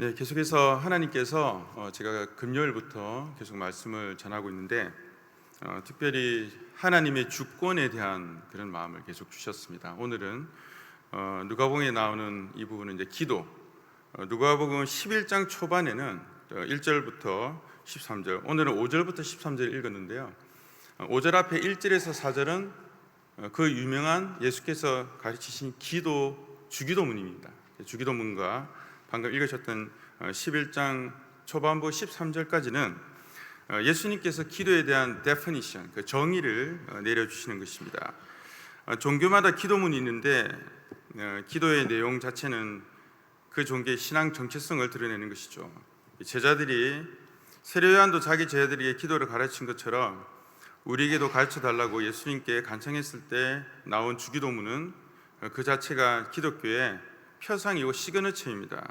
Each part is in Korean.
네, 계속해서 하나님께서 제가 금요일부터 계속 말씀을 전하고 있는데 특별히 하나님의 주권에 대한 그런 마음을 계속 주셨습니다. 오늘은 누가복음에 나오는 이 부분은 이제 기도. 누가복음 11장 초반에는 1절부터 13절, 오늘은 5절부터 13절 읽었는데요. 5절 앞에 1절에서 4절은 그 유명한 예수께서 가르치신 주기도문입니다. 주기도문과 방금 읽으셨던 11장 초반부 13절까지는 예수님께서 기도에 대한 definition, 그 정의를 내려주시는 것입니다. 종교마다 기도문이 있는데 기도의 내용 자체는 그 종교의 신앙 정체성을 드러내는 것이죠. 제자들이 세례 요한도 자기 제자들에게 기도를 가르친 것처럼 우리에게도 가르쳐달라고 예수님께 간청했을 때 나온 주기도문은 그 자체가 기독교의 표상이고 시그너처입니다.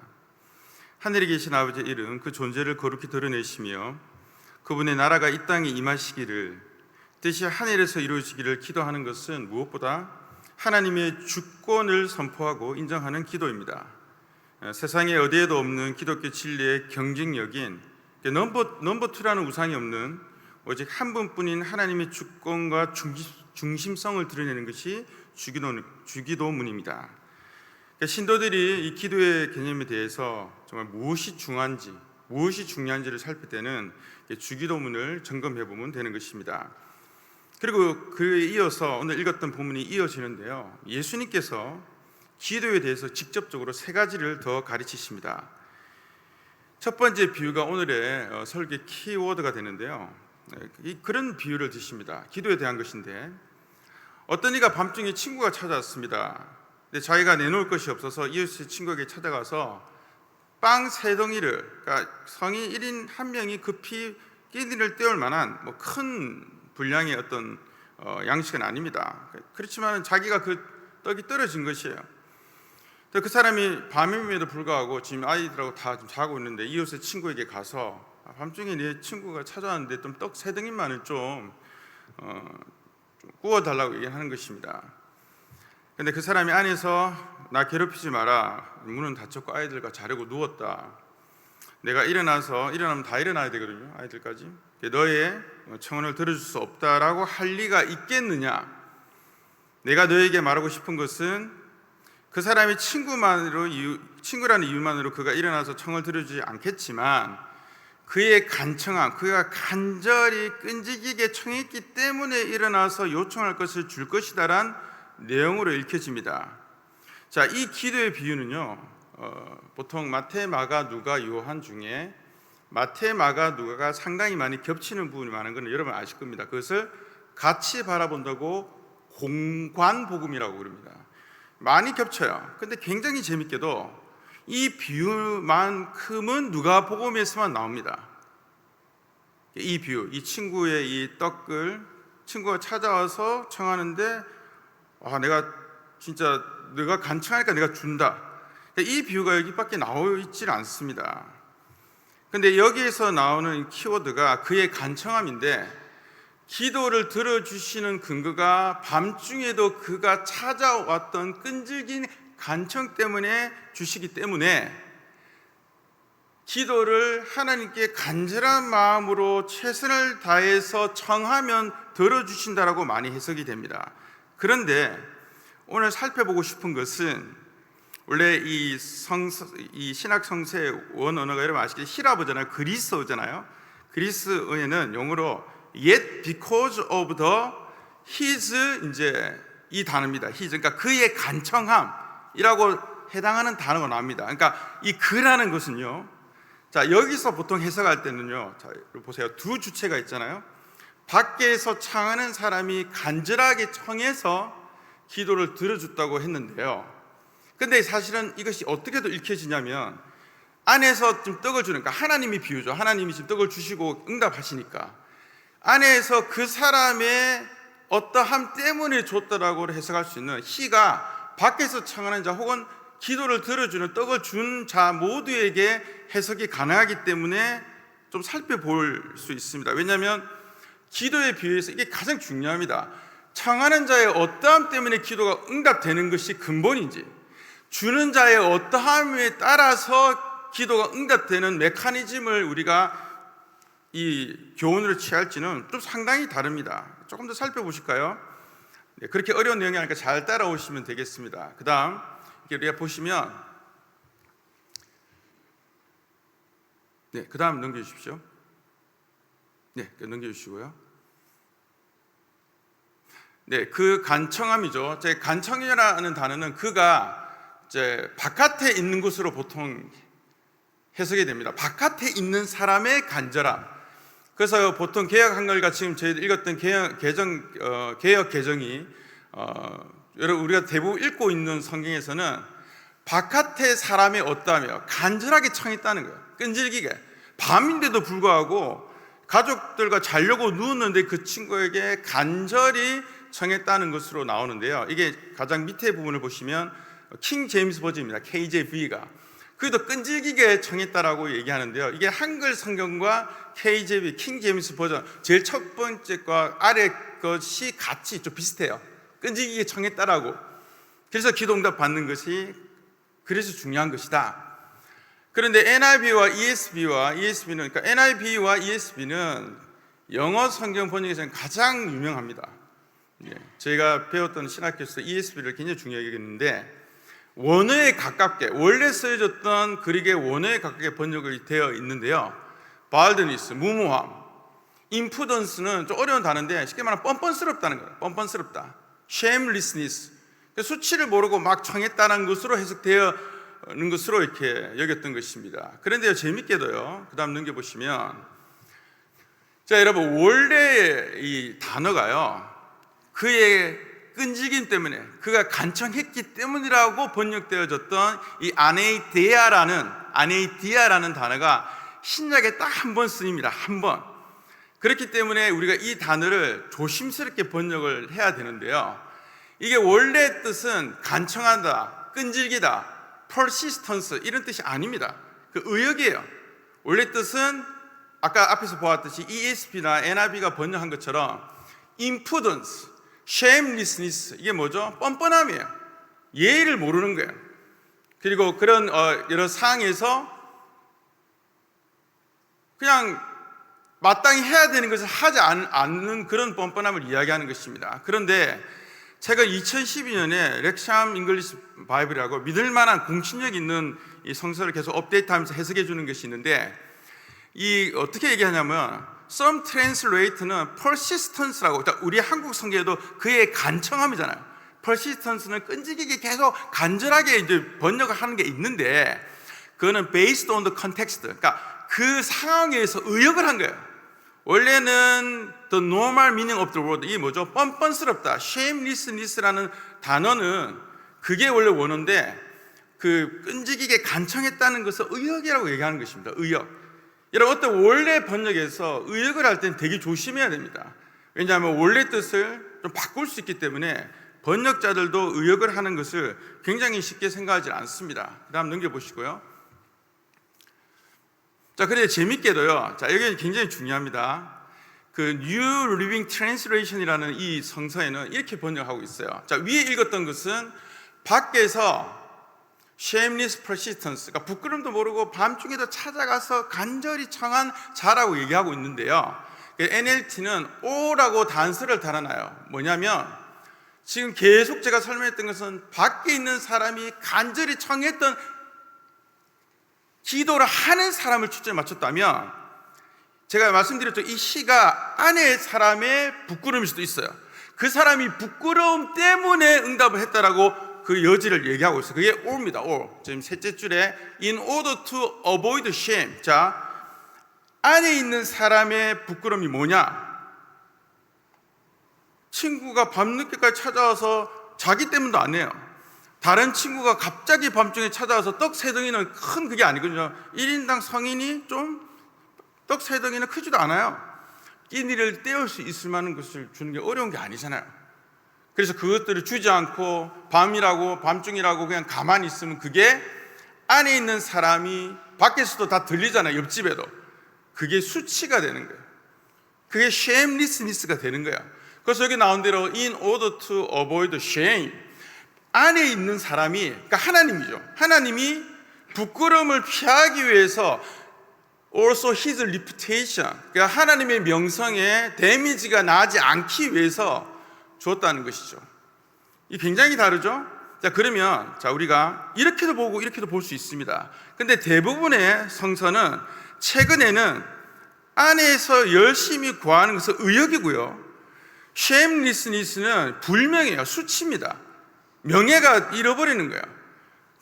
하늘에 계신 아버지의 이름, 그 존재를 거룩히 드러내시며 그분의 나라가 이 땅에 임하시기를, 뜻이 하늘에서 이루어지기를 기도하는 것은 무엇보다 하나님의 주권을 선포하고 인정하는 기도입니다. 세상에 어디에도 없는 기독교 진리의 경쟁력인 넘버 2라는 우상이 없는 오직 한 분뿐인 하나님의 주권과 중심성을 드러내는 것이 주기도문입니다. 신도들이 이 기도의 개념에 대해서 정말 무엇이 중요한지를 살필 때는 주기도문을 점검해 보면 되는 것입니다. 그리고 그에 이어서 오늘 읽었던 본문이 이어지는데요, 예수님께서 기도에 대해서 직접적으로 세 가지를 더 가르치십니다. 첫 번째 비유가 오늘의 설교의 키워드가 되는데요, 그런 비유를 드십니다. 기도에 대한 것인데, 어떤 이가 밤중에 친구가 찾아왔습니다. 근데 자기가 내놓을 것이 없어서 이웃의 친구에게 찾아가서 빵 3덩이를, 그러니까 성인 1인 1명이 급히 끼니를 때울 만한 큰 분량의 어떤 양식은 아닙니다. 그렇지만 자기가 그 떡이 떨어진 것이에요. 그 사람이 밤임에도 불구하고 지금 아이들하고 다 자고 있는데 이웃의 친구에게 가서 밤중에 내 친구가 찾아왔는데 좀 떡 3덩이만을 좀 구워달라고 얘기하는 것입니다. 근데 그 사람이 안에서 나 괴롭히지 마라, 문은 닫혔고 아이들과 자려고 누웠다, 내가 일어나면 다 일어나야 되거든요, 아이들까지. 너의 청혼을 들어줄 수 없다라고 할 리가 있겠느냐. 내가 너에게 말하고 싶은 것은 그 사람이 친구라는 이유만으로 그가 일어나서 청을 들어주지 않겠지만 그의 간청함, 그가 간절히 끈질기게 청했기 때문에 일어나서 요청할 것을 줄 것이다란 내용으로 읽혀집니다. 자, 이 기도의 비유는요, 보통 마태, 마가, 누가, 요한 중에 마태, 마가, 누가가 상당히 많이 겹치는 부분이 많은 것은 여러분 아실 겁니다. 그것을 같이 바라본다고 공관복음이라고 부릅니다. 많이 겹쳐요. 근데 굉장히 재밌게도 이 비유만큼은 누가복음에서만 나옵니다. 이 비유, 이 친구의 이 떡을 친구가 찾아와서 청하는데 내가 간청하니까 내가 준다. 이 비유가 여기밖에 나와 있질 않습니다. 근데 여기에서 나오는 키워드가 그의 간청함인데, 기도를 들어주시는 근거가 밤중에도 그가 찾아왔던 끈질긴 간청 때문에 주시기 때문에 기도를 하나님께 간절한 마음으로 최선을 다해서 청하면 들어주신다라고 많이 해석이 됩니다. 그런데 오늘 살펴보고 싶은 것은, 원래 이 신학 성서의 원언어가 여러분 아시겠죠? 히라보잖아요, 그리스어잖아요. 그리스어에는 용어로 yet because of the his, 이 단어입니다. his, 그러니까 그의 간청함이라고 해당하는 단어가 나옵니다. 그러니까 이 그라는 것은요, 자, 여기서 보통 해석할 때는요, 자, 보세요, 두 주체가 있잖아요. 밖에서 청하는 사람이 간절하게 청해서 기도를 들어줬다고 했는데요, 근데 사실은 이것이 어떻게도 읽혀지냐면, 안에서 좀 떡을 주는, 그러니까 하나님이 비유죠. 하나님이 지금 떡을 주시고 응답하시니까 안에서 그 사람의 어떠함 때문에 줬다라고 해석할 수 있는, 희가 밖에서 청하는 자 혹은 기도를 들어주는 떡을 준 자 모두에게 해석이 가능하기 때문에 좀 살펴볼 수 있습니다. 왜냐하면 기도의 비유에서 이게 가장 중요합니다. 청하는 자의 어떠함 때문에 기도가 응답되는 것이 근본인지, 주는 자의 어떠함에 따라서 기도가 응답되는 메커니즘을 우리가 이 교훈으로 취할지는 좀 상당히 다릅니다. 조금 더 살펴보실까요? 네, 그렇게 어려운 내용이 아니니까 잘 따라오시면 되겠습니다. 그 다음 우리가 보시면, 네, 그 다음 넘겨주십시오. 네, 넘겨주시고요. 네, 그 간청함이죠. 제 간청이라는 단어는 그가 이제 바깥에 있는 것으로 보통 해석이 됩니다. 바깥에 있는 사람의 간절함. 그래서 보통 개역 한글과 지금 저희들 읽었던 개역 개정이 여러분 우리가 대부분 읽고 있는 성경에서는 바깥에 사람이 없다며 간절하게 청했다는 거예요. 끈질기게 밤인데도 불구하고 가족들과 자려고 누웠는데 그 친구에게 간절히 청했다는 것으로 나오는데요. 이게 가장 밑에 부분을 보시면 킹 제임스 버전입니다. KJV가 그래도 끈질기게 청했다라고 얘기하는데요. 이게 한글 성경과 KJV, 킹 제임스 버전 제일 첫 번째과 아래 것이 같이 좀 비슷해요. 끈질기게 청했다라고. 그래서 기도응답 받는 것이 그래서 중요한 것이다. 그런데 NIV와 ESV는 그러니까 NIV와 ESV는 영어 성경 번역에서는 가장 유명합니다. 저희가 배웠던 신학교에서 ESV를 굉장히 중요하게 여겼는데 원어에 가깝게 원래 쓰여졌던 그릭의 원어에 가깝게 번역이 되어 있는데요. 발드니스, 무모함, 임푸던스는 좀 어려운 단어인데 쉽게 말하면 뻔뻔스럽다는 거예요. 뻔뻔스럽다. shamelessness, 수치를 모르고 막 청했다는 것으로 해석되어는 것으로 이렇게 여겼던 것입니다. 그런데요, 재밌게도요. 그 다음 넘겨보시면, 자 여러분, 원래 이 단어가요 그의 끈질김 때문에 그가 간청했기 때문이라고 번역되어졌던 이 아네이디아라는 단어가 신약에 딱 한 번 쓰입니다. 한 번. 그렇기 때문에 우리가 이 단어를 조심스럽게 번역을 해야 되는데요. 이게 원래 뜻은 간청한다, 끈질기다, persistence 이런 뜻이 아닙니다. 그 의역이에요. 원래 뜻은 아까 앞에서 보았듯이 ESV나 NIV가 번역한 것처럼 impudence, shamelessness, 이게 뭐죠? 뻔뻔함이에요. 예의를 모르는 거예요. 그리고 그런 여러 상황에서 그냥 마땅히 해야 되는 것을 하지 않는 그런 뻔뻔함을 이야기하는 것입니다. 그런데 제가 2012년에 렉샴 잉글리시 바이블이라고 믿을만한 공신력 있는 이 성서를 계속 업데이트하면서 해석해 주는 것이 있는데, 이 어떻게 얘기하냐면 Some translate는 persistence라고, 우리 한국 성경에도 그의 간청함이잖아요. persistence는 끈질기게 계속 간절하게 이제 번역을 하는 게 있는데, 그거는 based on the context, 그러니까 그 상황에서 의역을 한 거예요. 원래는 the normal meaning of the word, 이게 뭐죠? 뻔뻔스럽다, shamelessness라는 단어는 그게 원래 원어인데, 그 끈질기게 간청했다는 것을 의역이라고 얘기하는 것입니다. 의역. 여러분, 어떤 원래 번역에서 의역을 할 때는 되게 조심해야 됩니다. 왜냐하면 원래 뜻을 좀 바꿀 수 있기 때문에 번역자들도 의역을 하는 것을 굉장히 쉽게 생각하지 않습니다. 그 다음 넘겨보시고요. 자, 그런데 재밌게도요. 자, 여기 굉장히 중요합니다. 그 New Living Translation이라는 이 성서에는 이렇게 번역하고 있어요. 자, 위에 읽었던 것은 밖에서 shameless persistence, 그러니까 부끄럼도 모르고 밤중에도 찾아가서 간절히 청한 자라고 얘기하고 있는데요. NLT는 O라고 단서를 달아놔요. 뭐냐면 지금 계속 제가 설명했던 것은 밖에 있는 사람이 간절히 청했던 기도를 하는 사람을 초점에 맞췄다면, 제가 말씀드렸죠. 이 시가 안에 사람의 부끄러움일 수도 있어요. 그 사람이 부끄러움 때문에 응답을 했다라고 그 여지를 얘기하고 있어요. 그게 or입니다. or. 지금 셋째 줄에 in order to avoid shame. 자, 안에 있는 사람의 부끄러움이 뭐냐? 친구가 밤늦게까지 찾아와서 자기 때문도 안 해요. 다른 친구가 갑자기 밤중에 찾아와서 떡 3덩이는 큰 그게 아니거든요. 1인당 성인이 좀 떡 3덩이는 크지도 않아요. 끼니를 때울 수 있을 만한 것을 주는 게 어려운 게 아니잖아요. 그래서 그것들을 주지 않고 밤이라고 밤중이라고 그냥 가만히 있으면 그게 안에 있는 사람이 밖에서도 다 들리잖아요. 옆집에도. 그게 수치가 되는 거예요. 그게 shamelessness가 되는 거예요. 그래서 여기 나온 대로 in order to avoid shame, 안에 있는 사람이, 그러니까 하나님이죠. 하나님이 부끄러움을 피하기 위해서 also his reputation, 그러니까 하나님의 명성에 데미지가 나지 않기 위해서 줬다는 것이죠. 이 굉장히 다르죠? 자, 그러면 우리가 이렇게도 보고 이렇게도 볼 수 있습니다. 근데 대부분의 성서는 최근에는 안에서 열심히 구하는 것은 의역이고요, shamelessness는 불명예예요. 수치입니다. 명예가 잃어버리는 거예요.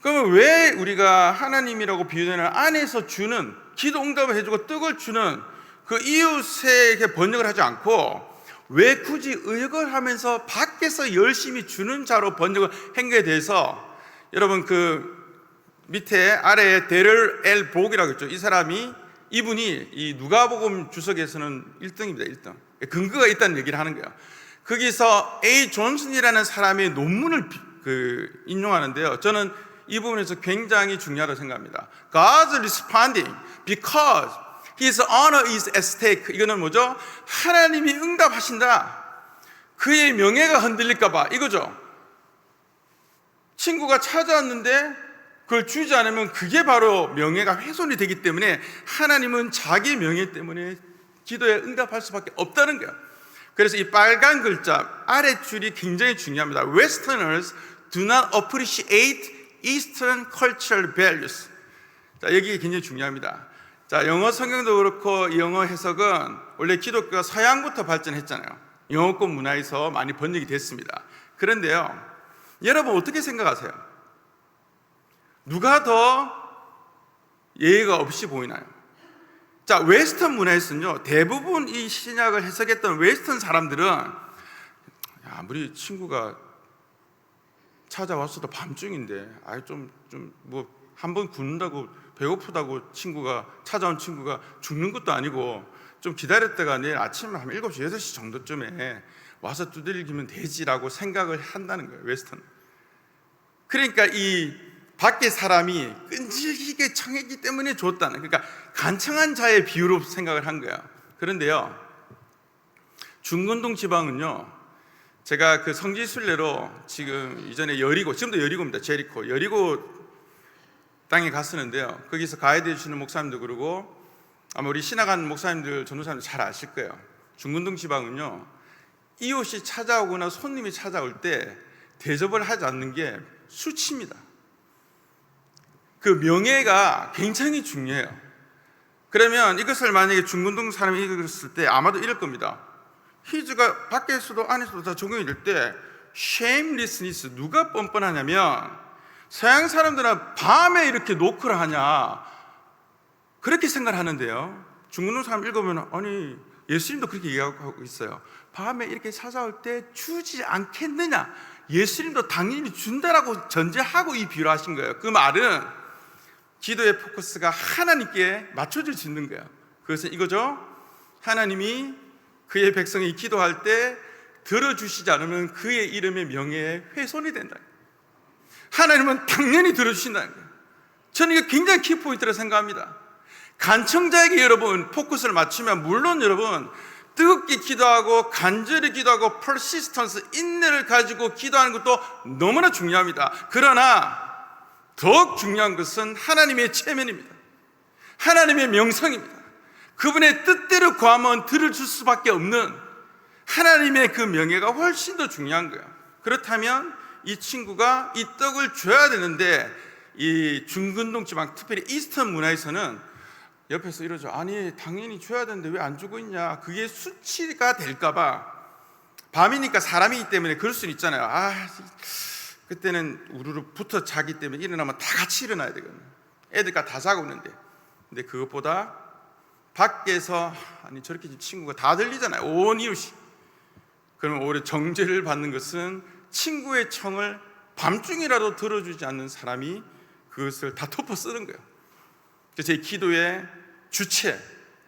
그러면 왜 우리가 하나님이라고 비유되는 안에서 주는, 기도 응답을 해주고 떡을 주는 그 이웃에게 번역을 하지 않고 왜 굳이 의역을 하면서 밖에서 열심히 주는 자로 번역을 한 거에 대해서, 여러분 그 밑에 아래에 데를 엘 복이라고 했죠. 이분이 이 누가복음 주석에서는 1등입니다. 1등. 근거가 있다는 얘기를 하는 거예요. 거기서 A. 존슨이라는 사람의 논문을 인용하는데요, 저는 이 부분에서 굉장히 중요하다고 생각합니다. God's responding because His honor is at stake. 이거는 뭐죠? 하나님이 응답하신다, 그의 명예가 흔들릴까봐 이거죠. 친구가 찾아왔는데 그걸 주지 않으면 그게 바로 명예가 훼손이 되기 때문에 하나님은 자기 명예 때문에 기도에 응답할 수밖에 없다는 거예요. 그래서 이 빨간 글자 아랫줄이 굉장히 중요합니다. Westerners do not appreciate Eastern cultural values. 자, 여기 굉장히 중요합니다. 자, 영어 성경도 그렇고 영어 해석은 원래 기독교가 서양부터 발전했잖아요. 영어권 문화에서 많이 번역이 됐습니다. 그런데요, 여러분 어떻게 생각하세요? 누가 더 예의가 없이 보이나요? 자, 웨스턴 문화에서는요, 대부분 이 신약을 해석했던 웨스턴 사람들은 아무리 친구가 찾아왔어도 밤중인데 뭐 한 번 굶는다고, 배고프다고 찾아온 친구가 죽는 것도 아니고 좀 기다렸다가 내일 아침에 한 7시, 8시 정도쯤에 와서 두들기면 되지라고 생각을 한다는 거예요, 웨스턴. 그러니까 이 밖에 사람이 끈질기게 청했기 때문에 줬다는, 그러니까 간청한 자의 비유로 생각을 한 거예요. 그런데요, 중근동 지방은요, 제가 그 성지 순례로 지금 이전에 여리고, 지금도 여리고입니다. 여리고 땅에 갔었는데요, 거기서 가이드 해주시는 목사님도 그러고 아마 우리 신학한 목사님들, 전도사님들 잘 아실 거예요. 중근동 지방은요, 이웃이 찾아오거나 손님이 찾아올 때 대접을 하지 않는 게 수치입니다. 그 명예가 굉장히 중요해요. 그러면 이것을 만약에 중근동 사람이 읽었을 때 아마도 이럴 겁니다. 히즈가 밖에서도 안에서도 다 적용이 될 때 shamelessness, 누가 뻔뻔하냐면 서양 사람들은 밤에 이렇게 노크를 하냐, 그렇게 생각을 하는데요, 중근동 사람 읽으면 아니 예수님도 그렇게 얘기하고 있어요. 밤에 이렇게 찾아올 때 주지 않겠느냐, 예수님도 당연히 준다라고 전제하고 이 비유를 하신 거예요. 그 말은 기도의 포커스가 하나님께 맞춰질 거예요. 그것은 이거죠. 하나님이 그의 백성이 기도할 때 들어주시지 않으면 그의 이름의 명예에 훼손이 된다. 하나님은 당연히 들어주신다는 거예요. 저는 이게 굉장히 키포인트라고 생각합니다. 간청자에게 여러분 포커스를 맞추면, 물론 여러분 뜨겁게 기도하고 간절히 기도하고 persistence, 인내를 가지고 기도하는 것도 너무나 중요합니다. 그러나 더욱 중요한 것은 하나님의 체면입니다. 하나님의 명성입니다. 그분의 뜻대로 구하면 들어줄 수밖에 없는 하나님의 그 명예가 훨씬 더 중요한 거예요. 그렇다면 이 친구가 이 떡을 줘야 되는데, 이 중근동 지방, 특별히 이스턴 문화에서는 옆에서 이러죠. 아니 당연히 줘야 되는데 왜 안 주고 있냐, 그게 수치가 될까봐, 밤이니까 사람이기 때문에 그럴 수는 있잖아요. 그때는 우르르 붙어 자기 때문에 일어나면 다 같이 일어나야 되거든요. 애들과 다 자고 있는데. 근데 그것보다 밖에서, 아니 저렇게 친구가 다 들리잖아요, 온 이웃이. 그러면 오히려 정죄를 받는 것은 친구의 청을 밤중이라도 들어주지 않는 사람이 그것을 다 덮어 쓰는 거예요. 그래서 제 기도의 주체,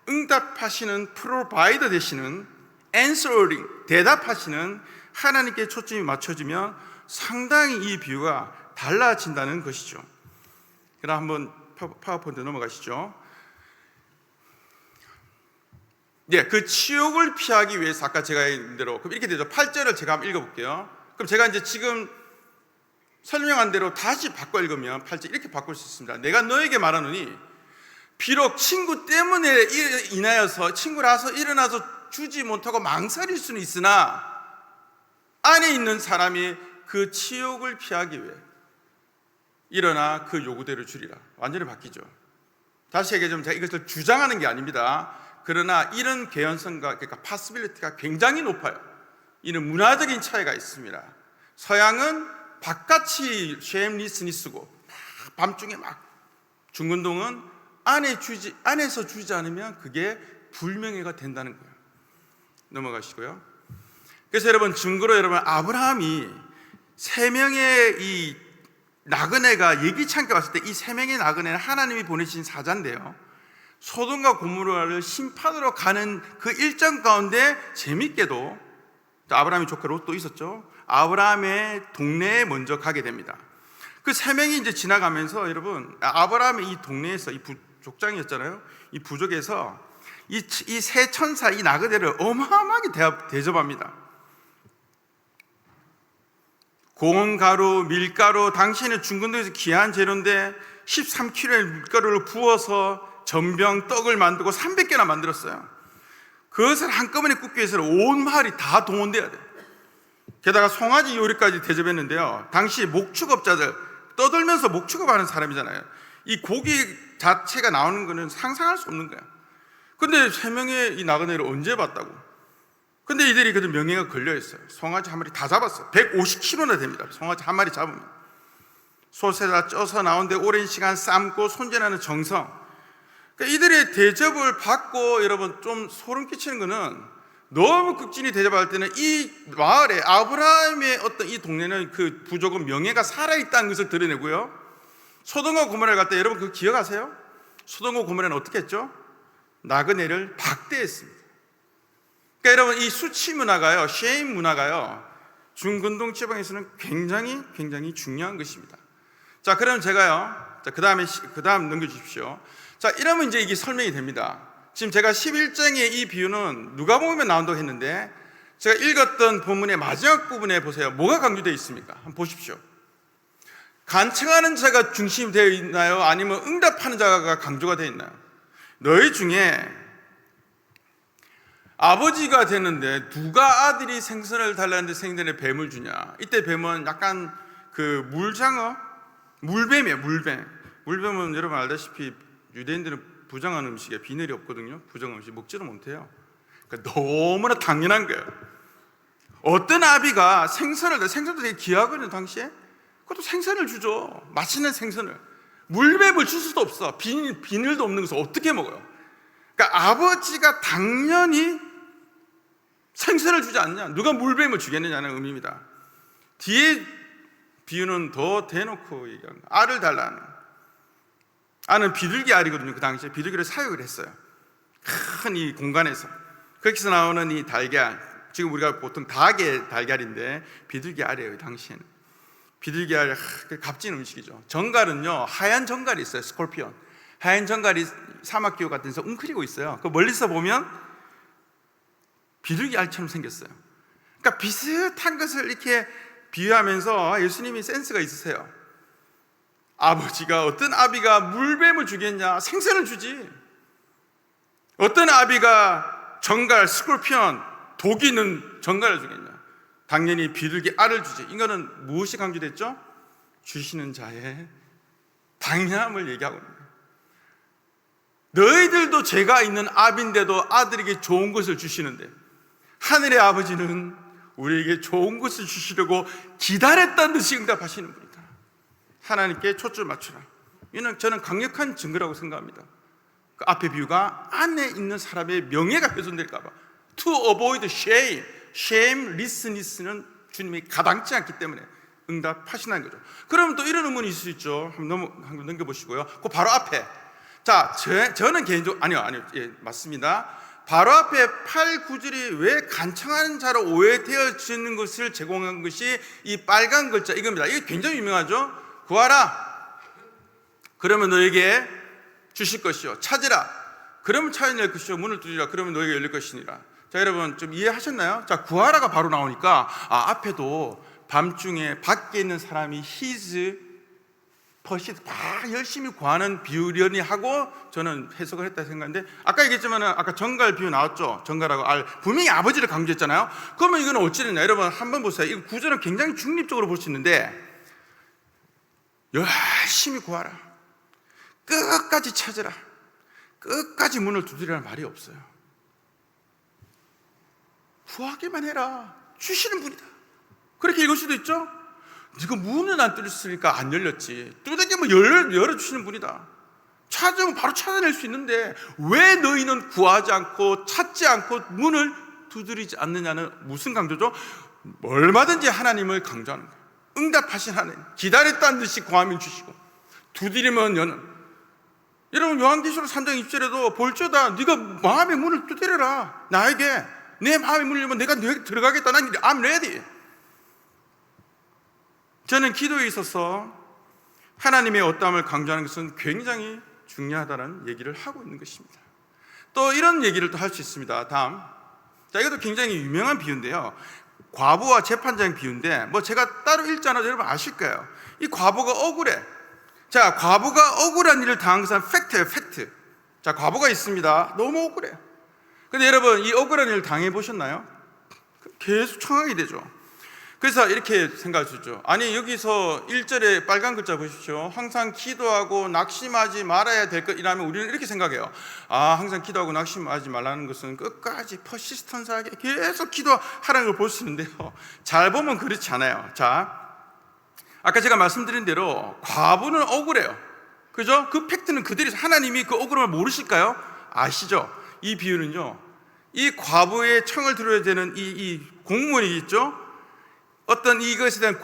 응답하시는 프로바이더 되시는, answering, 대답하시는 하나님께 초점이 맞춰지면 상당히 이 비유가 달라진다는 것이죠. 그럼 한번 파워포인트 넘어가시죠. 그 치욕을 피하기 위해서 아까 제가 얘기한 대로, 그럼 이렇게 되죠. 8절을 제가 한번 읽어볼게요. 그럼 제가 이제 지금 설명한 대로 다시 바꿔 읽으면 8절 이렇게 바꿀 수 있습니다. 내가 너에게 말하노니 비록 친구 때문에 인하여서 친구라서 일어나서 주지 못하고 망설일 수는 있으나 안에 있는 사람이 그 치욕을 피하기 위해 일어나 그 요구대로 주리라. 완전히 바뀌죠. 다시 얘기하자면 제가 이것을 주장하는 게 아닙니다. 그러나 이런 개연성과 그러니까 파스빌리티가 굉장히 높아요. 이는 문화적인 차이가 있습니다. 서양은 바깥이 쉐임리스니스고 밤중에 막 중근동은 안에서 주지 않으면 그게 불명예가 된다는 거예요. 넘어가시고요. 그래서 여러분 증거로 여러분 아브라함이 세 명의 이 나그네가 예기치 않게 왔을 때 이 세 명의 나그네는 하나님이 보내신 사자인데요. 소돔과 고모라를 심판으로 가는 그 일정 가운데 재밌게도 아브라함의 조카 롯도 있었죠. 아브라함의 동네에 먼저 가게 됩니다. 그 세 명이 이제 지나가면서 여러분 아브라함의 이 동네에서 이 족장이었잖아요. 이 부족에서 이 세 천사 이 나그네를 어마어마하게 대접합니다. 고온가루, 밀가루, 당시에는 중근동에서 귀한 재료인데 13kg의 밀가루를 부어서 전병 떡을 만들고 300개나 만들었어요. 그것을 한꺼번에 굽기 위해서는 온 마을이 다 동원돼야 돼요. 게다가 송아지 요리까지 대접했는데요. 당시 목축업자들 떠들면서 목축업하는 사람이잖아요. 이 고기 자체가 나오는 거는 상상할 수 없는 거야. 근데 세 명의 이 나그네를 언제 봤다고? 근데 이들이 그래도 명예가 걸려있어요. 송아지 한 마리 다 잡았어요. 150kg나 됩니다. 송아지 한 마리 잡으면. 솥에다 쪄서 나오는데 오랜 시간 삶고 손질하는 정성. 그러니까 이들의 대접을 받고 여러분 좀 소름 끼치는 거는 너무 극진히 대접할 때는 이 마을에 아브라함의 어떤 이 동네는 그 부족은 명예가 살아있다는 것을 드러내고요. 소돔과 고모라를 갈 때 여러분 그거 기억하세요? 소돔과 고모라는 어떻게 했죠? 나그네를 박대했습니다. 그러니까 여러분 이 수치 문화가요, 쉐임 문화가요, 중근동 지방에서는 굉장히 중요한 것입니다. 자, 그럼 제가요, 자, 그 다음 넘겨주십시오. 자, 이러면 이제 이게 설명이 됩니다. 지금 제가 11장의 이 비유는 누가복음에 나온다고 했는데 제가 읽었던 본문의 마지막 부분에 보세요. 뭐가 강조되어 있습니까? 한번 보십시오. 간청하는 자가 중심이 되어 있나요? 아니면 응답하는 자가 강조가 되어 있나요? 너희 중에 아버지가 되는데 누가 아들이 생선을 달라는데 생전에 뱀을 주냐? 이때 뱀은 약간 그 물장어, 물뱀이에요. 물뱀은 여러분 알다시피 유대인들은 부정한 음식에 비늘이 없거든요. 부정한 음식 먹지도 못해요. 그러니까 너무나 당연한 거예요. 어떤 아비가 생선도 되게 귀하거든요. 당시에 그것도 생선을 주죠. 맛있는 생선을. 물뱀을 줄 수도 없어. 비늘도 없는 것을 어떻게 먹어요? 그러니까 아버지가 당연히 생선을 주지 않냐? 누가 물뱀을 주겠느냐는 의미입니다. 뒤에 비유는 더 대놓고 얘기합니다. 알을 달라는. 알은 비둘기 알이거든요. 그 당시에 비둘기를 사육을 했어요. 큰 이 공간에서. 거기서 나오는 이 달걀, 지금 우리가 보통 닭의 달걀인데 비둘기 알이에요. 당시에는. 비둘기 알, 값진 음식이죠. 정갈은요, 하얀 정갈이 있어요. 스콜피온. 하얀 정갈이 사막기후 같은 데서 웅크리고 있어요. 그 멀리서 보면 비둘기 알처럼 생겼어요. 그러니까 비슷한 것을 이렇게 비유하면서 예수님이 센스가 있으세요. 어떤 아비가 물뱀을 주겠냐? 생선을 주지. 어떤 아비가 정갈, 스콜피온, 독이 있는 정갈을 주겠냐? 당연히 비둘기 알을 주지. 이거는 무엇이 강조됐죠? 주시는 자의 당연함을 얘기하고 있는 거예요. 너희들도 죄가 있는 아비인데도 아들에게 좋은 것을 주시는데 하늘의 아버지는 우리에게 좋은 것을 주시려고 기다렸다는 듯이 응답하시는 분이다. 하나님께 초점을 맞추라. 이는 저는 강력한 증거라고 생각합니다. 그 앞에 비유가 안에 있는 사람의 명예가 훼손될까 봐. To avoid shame. shamelessness는 주님이 가당치 않기 때문에 응답하신다는 거죠. 그러면 또 이런 의문이 있을 수 있죠. 한번 넘겨보시고요. 그 바로 앞에. 자, 저는 개인적으로 예, 맞습니다. 바로 앞에 8, 9절이 왜 간청하는 자로 오해되어지는 것을 제공한 것이 이 빨간 글자 이겁니다. 이게 굉장히 유명하죠. 구하라. 그러면 너에게 주실 것이요. 찾으라. 그러면 찾을 것이요. 문을 두드리라. 그러면 너에게 열릴 것이니라. 자, 여러분 좀 이해하셨나요? 자, 구하라가 바로 나오니까 앞에도 밤중에 밖에 있는 사람이 his pursuit 다 열심히 구하는 비유려니 하고 저는 해석을 했다 생각하는데, 아까 얘기했지만 아까 정갈 비유 나왔죠. 정갈하고 알, 분명히 아버지를 강조했잖아요. 그러면 이건 어찌됐냐? 여러분 한번 보세요. 이 구절은 굉장히 중립적으로 볼 수 있는데, 열심히 구하라, 끝까지 찾으라, 끝까지 문을 두드리라는 말이 없어요. 구하기만 해라, 주시는 분이다, 그렇게 읽을 수도 있죠. 네가 문은 안 뚫렸으니까 안 열렸지, 두들기면 열어주시는 분이다, 찾으면 바로 찾아낼 수 있는데 왜 너희는 구하지 않고 찾지 않고 문을 두드리지 않느냐는 무슨 강조죠? 얼마든지 하나님을 강조하는 거예요. 응답하신 하나님, 기다렸다는 듯이 구하면 주시고 두드리면 여는. 여러분 요한계시록 3장 20절에도 볼지어다 네가 마음의 문을 두드려라, 나에게 내 마음의 문을 열면 내가 너에게 들어가겠다, 난 I'm ready. 저는 기도에 있어서 하나님의 어떠함을 강조하는 것은 굉장히 중요하다는 얘기를 하고 있는 것입니다. 또 이런 얘기를 또 할 수 있습니다. 다음, 자, 이것도 굉장히 유명한 비유인데요, 과부와 재판장 비유인데 뭐 제가 따로 읽지 않아도 여러분 아실 거예요. 이 과부가 억울해. 자, 과부가 억울한 일을 당한 것은 팩트예요, 팩트. 자, 과부가 있습니다. 너무 억울해. 근데 여러분 이 억울한 일을 당해 보셨나요? 계속 청하게 되죠. 그래서 이렇게 생각할 수 있죠. 아니 여기서 1절에 빨간 글자 보십시오. 항상 기도하고 낙심하지 말아야 될 것, 이라면 우리는 이렇게 생각해요. 아, 항상 기도하고 낙심하지 말라는 것은 끝까지 퍼시스턴스하게 계속 기도하라는 걸 볼 수 있는데요, 잘 보면 그렇지 않아요. 자, 아까 제가 말씀드린 대로 과부는 억울해요, 그죠? 그 팩트는 그대로. 하나님이 그 억울함을 모르실까요? 아시죠? 이 비유는요, 이 과부의 청을 들어야 되는 이 공무원이 있죠, 어떤 이것에 대한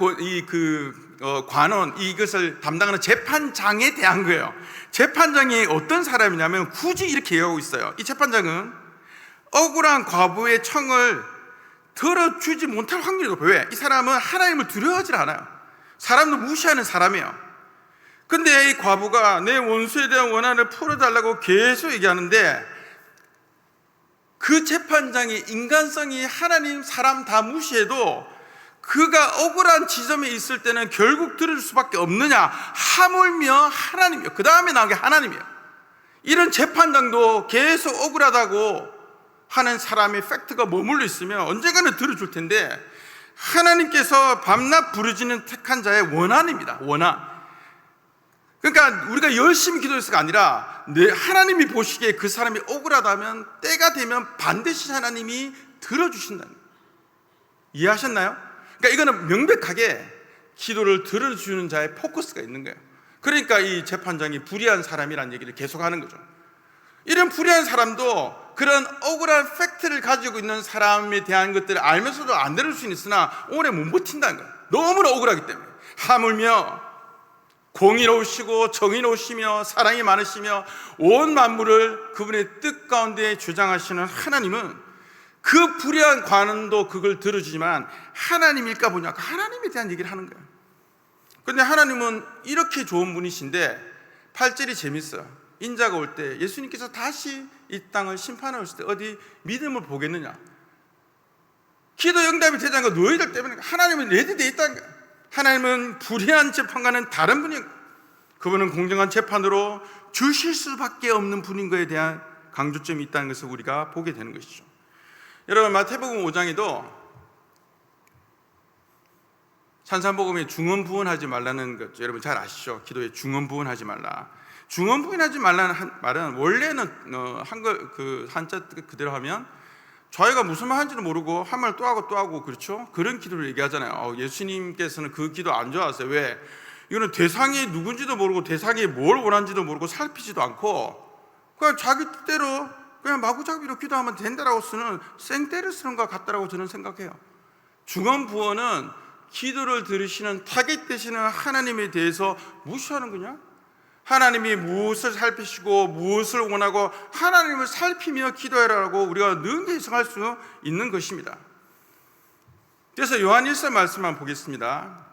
관원, 이것을 담당하는 재판장에 대한 거예요. 재판장이 어떤 사람이냐면 굳이 이렇게 얘기하고 있어요. 이 재판장은 억울한 과부의 청을 들어주지 못할 확률이 높아요. 왜? 이 사람은 하나님을 두려워하지 않아요. 사람도 무시하는 사람이에요. 근데 이 과부가 내 원수에 대한 원한을 풀어달라고 계속 얘기하는데, 그 재판장의 인간성이 하나님 사람 다 무시해도 그가 억울한 지점에 있을 때는 결국 들을 수밖에 없느냐? 하물며 하나님이요. 그 다음에 나온 게 하나님이요. 이런 재판장도 계속 억울하다고 하는 사람의 팩트가 머물러 있으면 언젠가는 들어줄 텐데, 하나님께서 밤낮 부르짖는 택한 자의 원한입니다. 원한. 그러니까 우리가 열심히 기도했을가 아니라 하나님이 보시기에 그 사람이 억울하다면 때가 되면 반드시 하나님이 들어주신다는 거예요. 이해하셨나요? 그러니까 이거는 명백하게 기도를 들어주는 자의 포커스가 있는 거예요. 그러니까 이 재판장이 불의한 사람이라는 얘기를 계속하는 거죠. 이런 불의한 사람도 그런 억울한 팩트를 가지고 있는 사람에 대한 것들을 알면서도 안 들을 수는 있으나 오래 못 버틴다는 거예요. 너무나 억울하기 때문에. 하물며 공의로우시고 정의로우시며 사랑이 많으시며 온 만물을 그분의 뜻 가운데 주장하시는 하나님은 그 불의한 관원도 그걸 들어주지만 하나님일까 보냐, 하나님에 대한 얘기를 하는 거예요. 그런데 하나님은 이렇게 좋은 분이신데 8절이 재밌어요. 인자가 올 때 예수님께서 다시 이 땅을 심판하러 오실 때 어디 믿음을 보겠느냐? 기도 응답이 되지 않고 너희들 때문에. 하나님은 레디되어 있다는 거예요. 하나님은 불의한 재판과는 다른 분이에요. 그분은 공정한 재판으로 주실 수밖에 없는 분인 것에 대한 강조점이 있다는 것을 우리가 보게 되는 것이죠. 여러분 마태복음 5장에도 산산복음에 중언부언하지 말라는 것 여러분 잘 아시죠? 기도에 중언부언하지 말라. 중언부언하지 말라는 말은 원래는 한글 그 한자 그대로 하면 저희가 무슨 말 하는지도 모르고 한 말 또 하고 또 하고, 그렇죠? 그런 기도를 얘기하잖아요. 예수님께서는 그 기도 안 좋아하세요. 왜? 이거는 대상이 누군지도 모르고 대상이 뭘 원하는지도 모르고 살피지도 않고 그냥 자기 뜻대로 그냥 마구잡이로 기도하면 된다라고 쓰는 생떼를 쓰는 것 같다라고 저는 생각해요. 중언부언은 기도를 들으시는 타겟 되시는 하나님에 대해서 무시하는 거냐? 하나님이 무엇을 살피시고 무엇을 원하고 하나님을 살피며 기도하라고 우리가 능히 해석할 수 있는 것입니다. 그래서 요한 1서 말씀만 보겠습니다.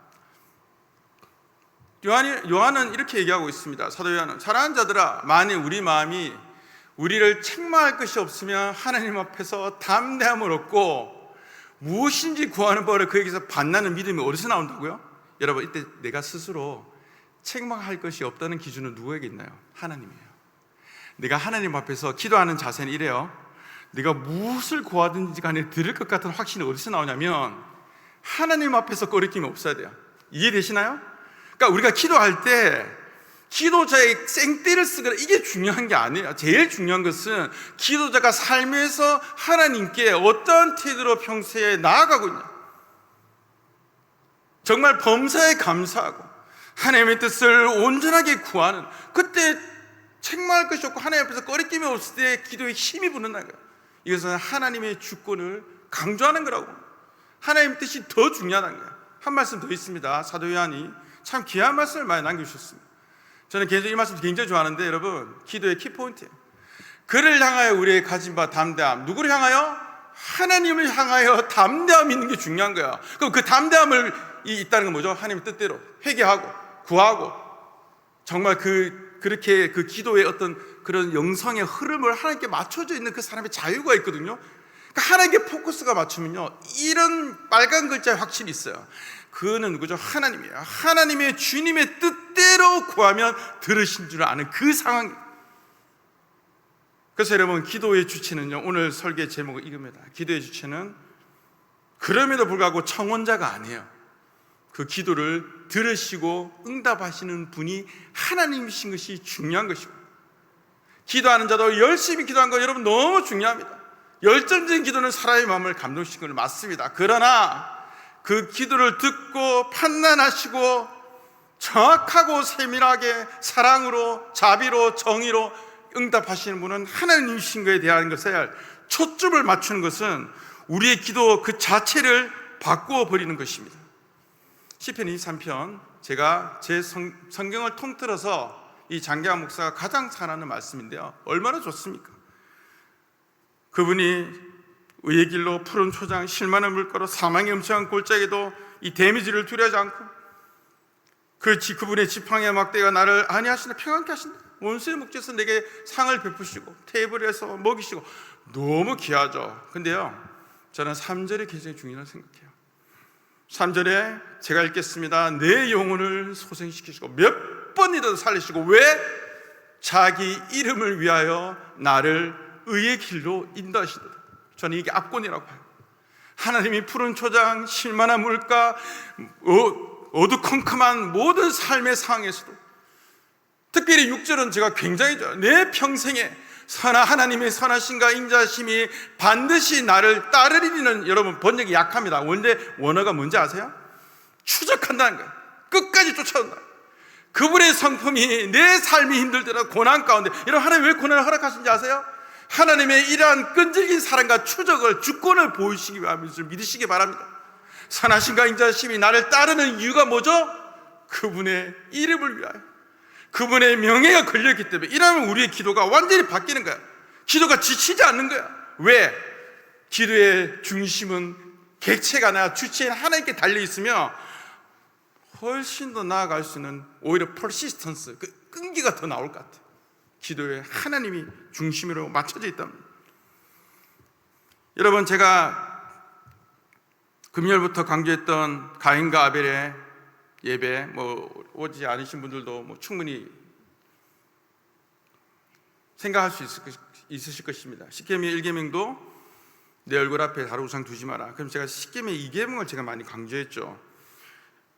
요한은 이렇게 얘기하고 있습니다. 사도 요한은 사랑하는 자들아, 만일 우리 마음이 우리를 책망할 것이 없으면 하나님 앞에서 담대함을 얻고 무엇인지 구하는 바를 그에게서 받나는 믿음이 어디서 나온다고요? 여러분, 이때 내가 스스로 책망할 것이 없다는 기준은 누구에게 있나요? 하나님이에요. 내가 하나님 앞에서 기도하는 자세는 이래요. 내가 무엇을 구하든지 간에 들을 것 같은 확신이 어디서 나오냐면 하나님 앞에서 꺼리낌이 없어야 돼요. 이해되시나요? 그러니까 우리가 기도할 때 기도자의 생떼를 쓰거나 이게 중요한 게 아니에요. 제일 중요한 것은 기도자가 삶에서 하나님께 어떤 태도로 평소에 나아가고 있냐, 정말 범사에 감사하고 하나님의 뜻을 온전하게 구하는, 그때 책망할 것이 없고 하나님 앞에서 꺼리낌이 없을 때 기도에 힘이 붙는다는 거예요. 이것은 하나님의 주권을 강조하는 거라고, 하나님의 뜻이 더 중요하다는 거예요. 한 말씀 더 있습니다. 사도 요한이 참 귀한 말씀을 많이 남겨주셨습니다. 저는 개인적으로 이 말씀 굉장히 좋아하는데, 여러분, 기도의 키포인트예요. 그를 향하여 우리의 가진 바 담대함. 누구를 향하여? 하나님을 향하여 담대함이 있는 게 중요한 거야. 그럼 그 담대함을 있다는 건 뭐죠? 하나님의 뜻대로 회개하고 구하고, 정말 그렇게 그 기도의 어떤 그런 영성의 흐름을 하나님께 맞춰져 있는 그 사람의 자유가 있거든요. 그러니까 하나님께 포커스가 맞추면요, 이런 빨간 글자의 확신이 있어요. 그는 누구죠? 하나님이에요. 하나님의 주님의 뜻대로 구하면 들으신 줄 아는 그 상황. 그래서 여러분, 기도의 주체는요, 오늘 설계 제목은 이겁니다. 기도의 주체는 그럼에도 불구하고 청혼자가 아니에요. 그 기도를 들으시고 응답하시는 분이 하나님이신 것이 중요한 것이고, 기도하는 자도 열심히 기도하는 거 여러분 너무 중요합니다. 열정적인 기도는 사람의 마음을 감동시키는 건 맞습니다. 그러나 그 기도를 듣고 판단하시고 정확하고 세밀하게 사랑으로, 자비로, 정의로 응답하시는 분은 하나님이신 것에 대한 것에 초점을 맞추는 것은 우리의 기도 그 자체를 바꾸어 버리는 것입니다. 시편 23편, 제가 제 성경을 통틀어서 이 장계환 목사가 가장 잘하는 말씀인데요, 얼마나 좋습니까? 그분이 의의 길로 푸른 초장, 실만한 물가로 사망의 음침한 골짜기도 이 데미지를 두려워하지 않고, 그분의 지팡이와 막대가 나를 안위하신다, 평안케 하신다, 원수의 목전에서 내게 상을 베푸시고 테이블에서 먹이시고, 너무 귀하죠. 근데요, 저는 3절이 굉장히 중요하다고 생각해요. 3절에 제가 읽겠습니다. 내 영혼을 소생시키시고 몇 번이라도 살리시고, 왜? 자기 이름을 위하여 나를 의의 길로 인도하시도다. 저는 이게 압권이라고 봐요. 하나님이 푸른 초장, 실만한 물가, 어두컴컴한 모든 삶의 상황에서도, 특별히 6절은 제가 굉장히 좋아요. 내 평생에 하나님의 선하심과 인자심이 반드시 나를 따르리는, 여러분 번역이 약합니다. 원어가 뭔지 아세요? 추적한다는 거예요. 끝까지 쫓아온다. 그분의 성품이 내 삶이 힘들더라도 고난 가운데, 여러분 하나님 왜 고난을 허락하신지 아세요? 하나님의 이러한 끈질긴 사랑과 추적을, 주권을 보이시기 위함을 믿으시기 바랍니다. 선하심과 인자심이 나를 따르는 이유가 뭐죠? 그분의 이름을 위하여, 그분의 명예가 걸려있기 때문에. 이러면 우리의 기도가 완전히 바뀌는 거야. 기도가 지치지 않는 거야. 왜? 기도의 중심은 객체가 아니라 주체인 하나님께 달려있으며 훨씬 더 나아갈 수 있는, 오히려 퍼시스턴스, 그 끈기가 더 나올 것 같아요. 기도에 하나님이 중심으로 맞춰져 있답니다. 여러분, 제가 금요일부터 강조했던 가인과 아벨의 예배, 오지 않으신 분들도 충분히 생각할 수 있으실 것입니다. 십계명의 1계명도 내 얼굴 앞에 다른 우상 두지 마라. 그럼 제가 십계명의 2계명을 제가 많이 강조했죠.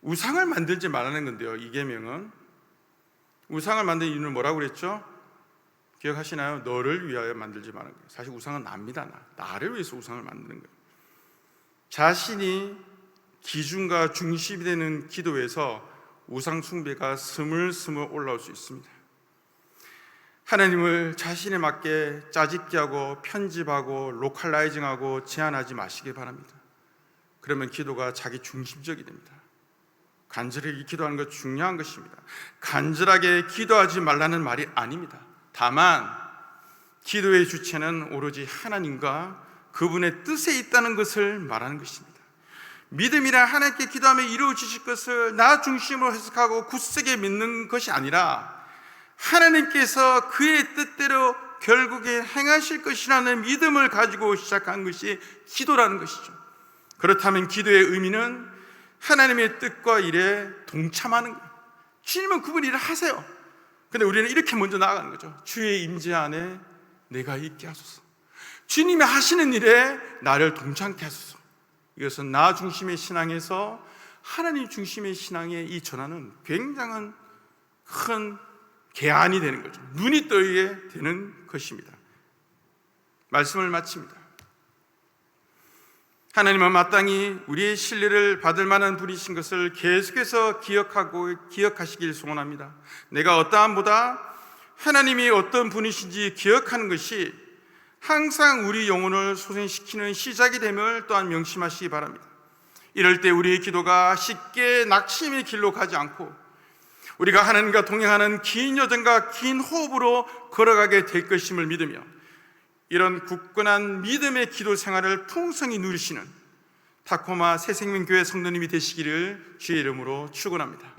우상을 만들지 말라는 건데요, 2계명은 우상을 만든 이유는 뭐라고 그랬죠? 기억하시나요? 너를 위하여 만들지 말라는 거예요. 사실 우상은 나입니다. 나를 위해서 우상을 만드는 거예요. 자신이 기준과 중심이 되는 기도에서 우상 숭배가 스물스물 올라올 수 있습니다. 하나님을 자신에 맞게 짜집기 하고 편집하고 로컬라이징하고 제한하지 마시기 바랍니다. 그러면 기도가 자기 중심적이 됩니다. 간절하게 기도하는 것 중요한 것입니다. 간절하게 기도하지 말라는 말이 아닙니다. 다만 기도의 주체는 오로지 하나님과 그분의 뜻에 있다는 것을 말하는 것입니다. 믿음이란 하나님께 기도하며 이루어지실 것을 나 중심으로 해석하고 굳세게 믿는 것이 아니라 하나님께서 그의 뜻대로 결국에 행하실 것이라는 믿음을 가지고 시작한 것이 기도라는 것이죠. 그렇다면 기도의 의미는 하나님의 뜻과 일에 동참하는 거예요. 주님은 그분 일을 하세요. 근데 우리는 이렇게 먼저 나아가는 거죠. 주의 임재 안에 내가 있게 하소서. 주님이 하시는 일에 나를 동참케 하소서. 이것은 나 중심의 신앙에서 하나님 중심의 신앙의 이 전환은 굉장한 큰 계안이 되는 거죠. 눈이 떠있게 되는 것입니다. 말씀을 마칩니다. 하나님은 마땅히 우리의 신뢰를 받을 만한 분이신 것을 계속해서 기억하시길 소원합니다. 내가 어떠함보다 하나님이 어떤 분이신지 기억하는 것이 항상 우리 영혼을 소생시키는 시작이 됨을 또한 명심하시기 바랍니다. 이럴 때 우리의 기도가 쉽게 낙심의 길로 가지 않고 우리가 하나님과 동행하는 긴 여정과 긴 호흡으로 걸어가게 될 것임을 믿으며 이런 굳건한 믿음의 기도 생활을 풍성히 누리시는 타코마 새생명교회 성도님이 되시기를 주의 이름으로 축원합니다.